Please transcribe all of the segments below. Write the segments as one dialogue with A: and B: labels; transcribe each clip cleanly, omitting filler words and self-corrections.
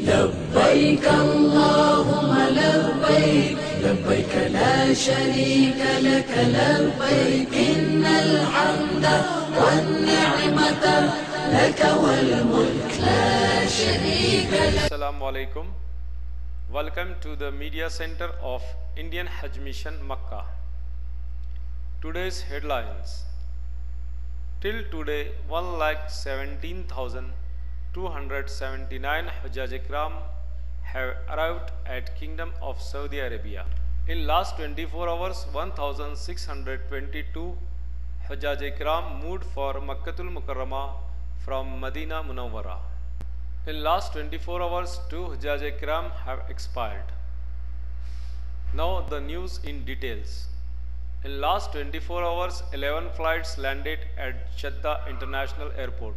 A: لبيك اللهم لبيك لبيك لا شريك لك لبيك إن الحمد والنعمة لك والملك لا شريك لك.
B: Assalamu alaikum. Welcome to the media center of Indian Hajj Mission Makkah. Today's headlines. Till today 1,17,279 Hujjaj Ikram have arrived at Kingdom of Saudi Arabia. In last 24 hours 1,622 Hujjaj Ikram moved for Makkatul Mukarramah from Medina Munawwara. In last 24 hours 2 Hujjaj Ikram have expired. Now the news in details. In last 24 hours 11 flights landed at Jeddah International Airport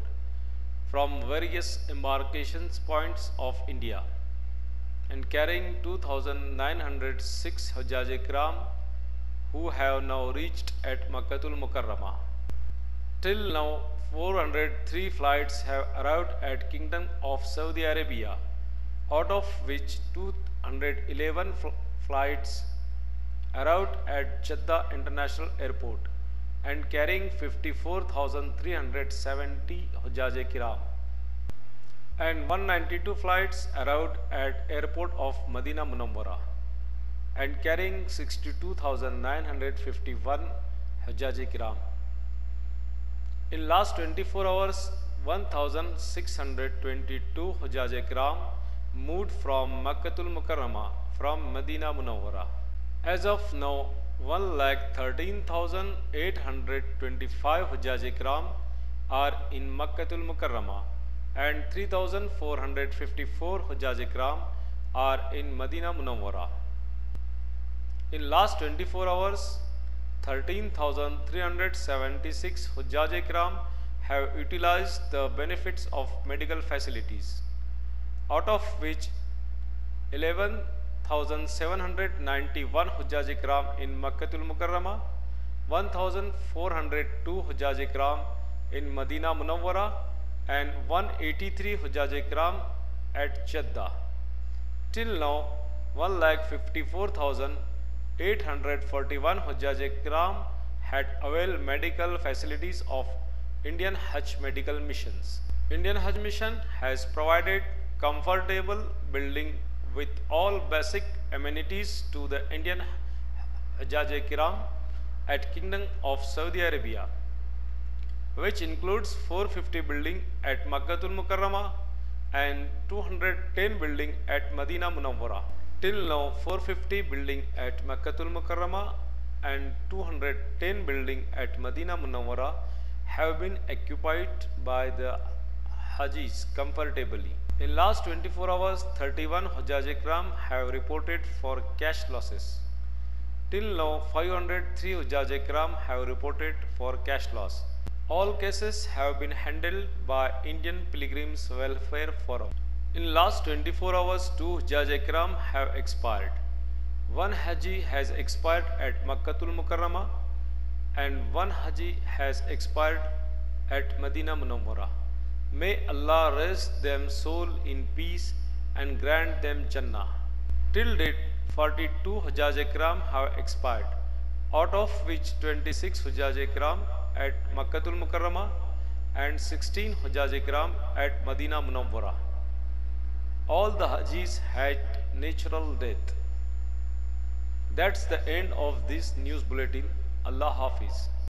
B: from various embarkation points of India and carrying 2,906 Hujjaj Ikram who have now reached at Makkatul Mukarramah. Till now 403 flights have arrived at Kingdom of Saudi Arabia, out of which 211 flights arrived at Jeddah International Airport and carrying 54,370 Hujjaj Ikram, and 192 flights arrived at airport of Medina Munawwara and carrying 62,951 Hujjaj Ikram. In last 24 hours 1,622 Hujjaj Ikram moved from Makkatul Mukarramah from Medina Munawwara. As of now 1,13,825 Hujjaj Ikram are in Makkatul Mukarramah and 3,454 Hujjaj Ikram are in Medina Munawwara. In last 24 hours 13,376 Hujjaj Ikram have utilized the benefits of medical facilities, out of which 11,791 Hujjaj Ikram in Makkatul Mukarramah, 1,402 Hujjaj Ikram in Medina Munawwara and 183 Hujjaj Ikram at Jeddah. Till now 1,54,841 Hujjaj Ikram had availed medical facilities of Indian Hajj Medical Missions. Indian Hajj Mission has provided comfortable building with all basic amenities to the Indian Hujjaj Ikram at Kingdom of Saudi Arabia, which includes 450 building at Makkatul Mukarramah and 210 building at Medina Munawwara. Till now 450 building at Makkatul Mukarramah and 210 building at Medina Munawwara have been occupied by the Hajis comfortably. In last 24 hours 31 Hujjaj Ikram have reported for cash losses. Till now 503 Hujjaj Ikram have reported for cash loss. All cases have been handled by Indian Pilgrims Welfare Forum. In last 24 hours 2 Hujjaj Ikram have expired. One Haji has expired at Makkatul Mukarramah and one Haji has expired at Medina Munawwara. May Allah rest them soul in peace and grant them Jannah. Till date 42 Hujjaj Ikram have expired, out of which 26 Hujjaj Ikram at Makkatul Mukarramah and 16 Hujjaj Ikram at Medina Munawwara. All the Hajis had natural death. That's the end of this news bulletin. Allah Hafiz.